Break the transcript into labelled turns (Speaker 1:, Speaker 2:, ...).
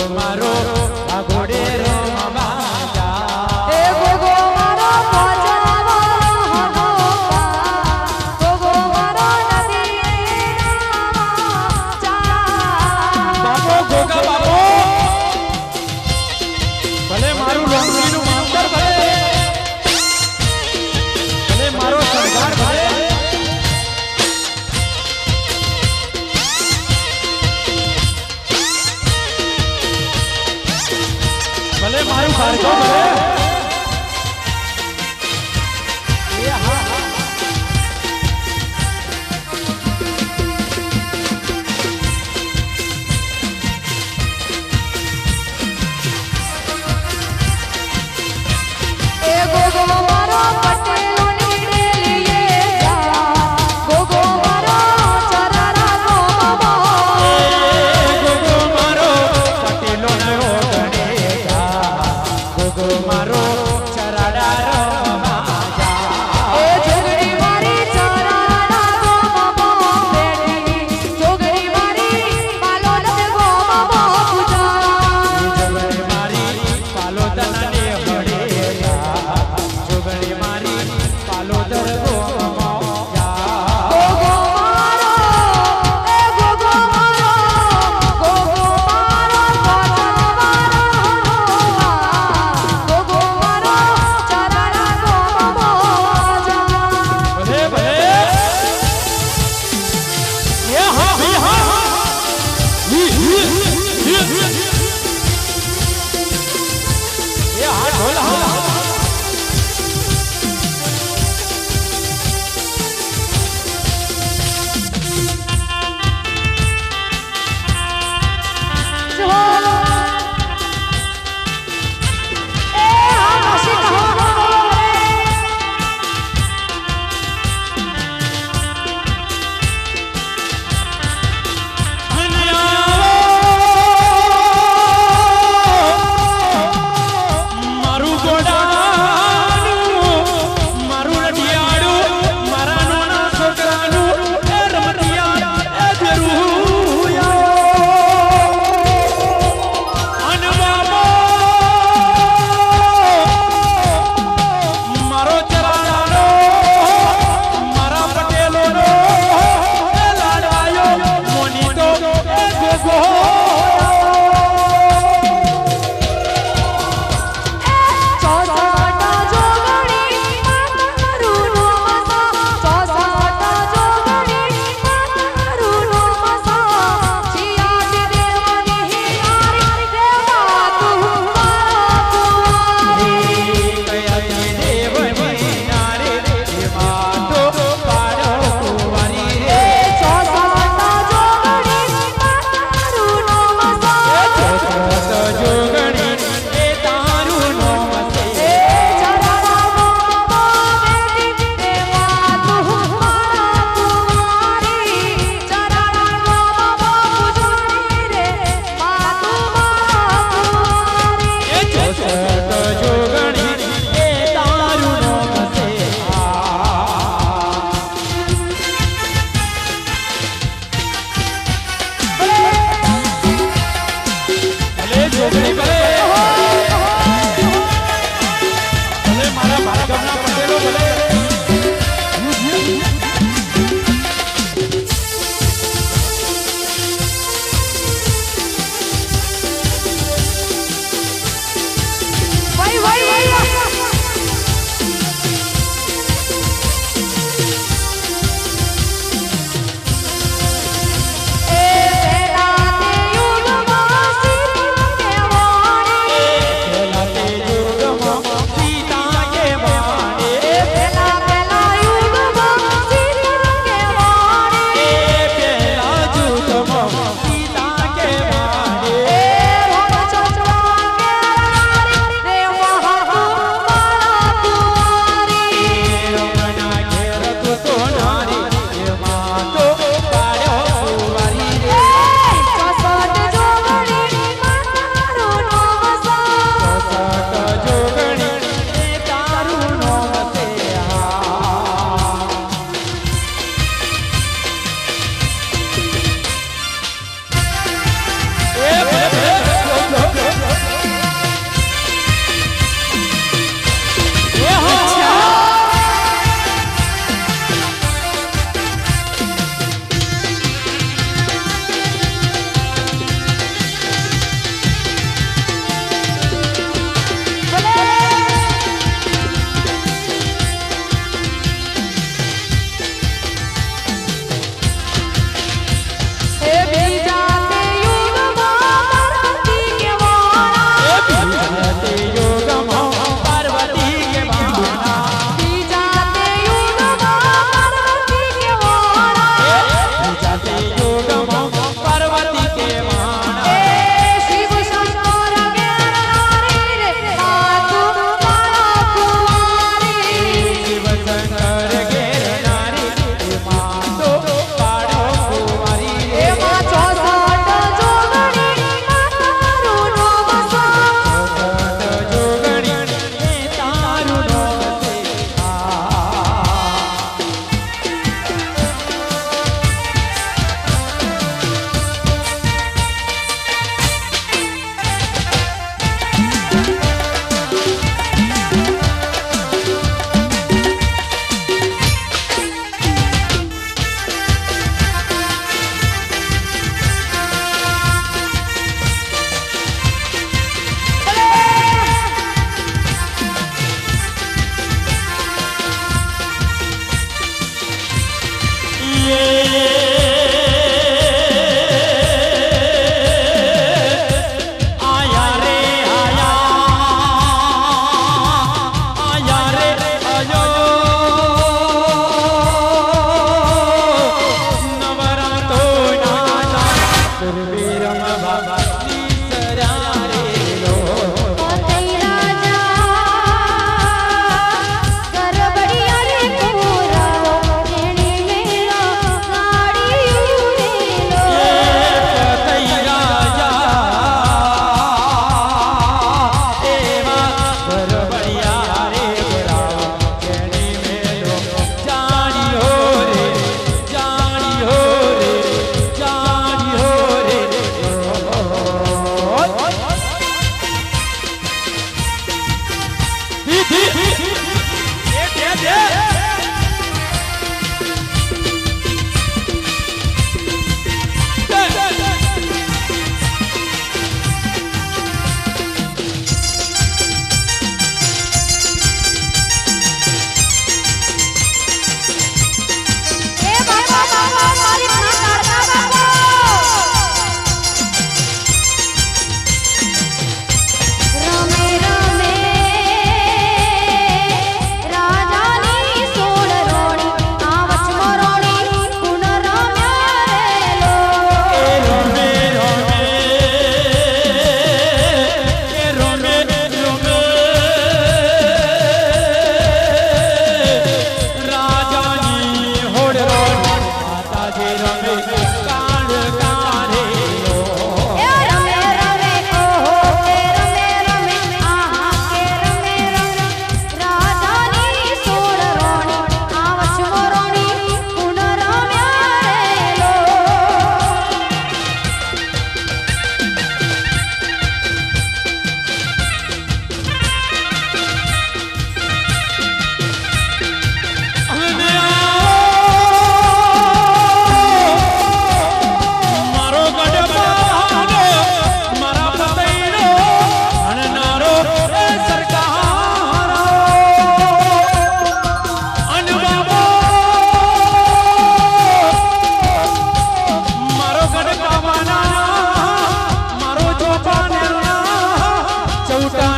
Speaker 1: મારો આ ઘોડે રમવા જા
Speaker 2: એ ગોગો મારો પહોંચવાનો હનોપા ગોગો મારો નદી
Speaker 1: બાપો ગોગા બાપો ભલે મારું રંગીનું માસ્ટર ભલે ભલે મારો સરદાર ભલે ભલે મારું ભાર્ગવ ભલે એ હા
Speaker 2: એ ગોગો મારો પટેલો નીડેલીએ જા ગોગો મારો ચરારા ગોમો
Speaker 1: ગોગો મારો પટેલો નો ગણે જા ગોગો મારો ચરાડા રમવા જા
Speaker 2: એ જોગણી મારી ચરારા ગોમો બેઠી જોગણી મારી પાલોદ ગોમો પૂજા
Speaker 1: જોગણી મારી પાલોદનાને હળે જા જોગણી મારી પાલોદર ગોમમાં જા
Speaker 2: ગોગો મારો એ ગોગો મારો ગોગો મારો ચરારા ગોમો જા
Speaker 1: ભલે ભલે એ હા હા એ હા ઢોલ હા મારું ગોડાનું મારું રઢિયાળું મારા નાના છોકરાનું એ રમતિયા એ જરૂરિયા અન બાબો મારો ચરાડાનો મારા પટેલોનો એ લાડવાયો મોનીતો એ ગોગો
Speaker 2: ચોસાટા જોગણી મારું નમસા ચોસાટા જોગણી મારું નમસા જીયાજી દેવની હારી દેવા તું મારો
Speaker 1: કયાની દેવની નારે એમાં તો પાડો કુંવારી રે
Speaker 2: ચોસાટા જોગણી મારું નમસા
Speaker 1: ચોસઠ જોગણી એ તારું નામ છે
Speaker 2: એ ચરારા ગોમો બેટી દેવા તું મારા કુંવારી ચરારા ગોમો પૂજણી રે મા તું મારા કુંવારી
Speaker 1: એ ચોસઠ જોગણી એ તારું નામ છે ભલે જોગણી ભલે ભલે મારા ભાર્ગવના પટેલો ભલે
Speaker 2: ભાઈ ભાઈ એ બેટા તે યુગમાં સિંહ કેવો
Speaker 1: સૌટા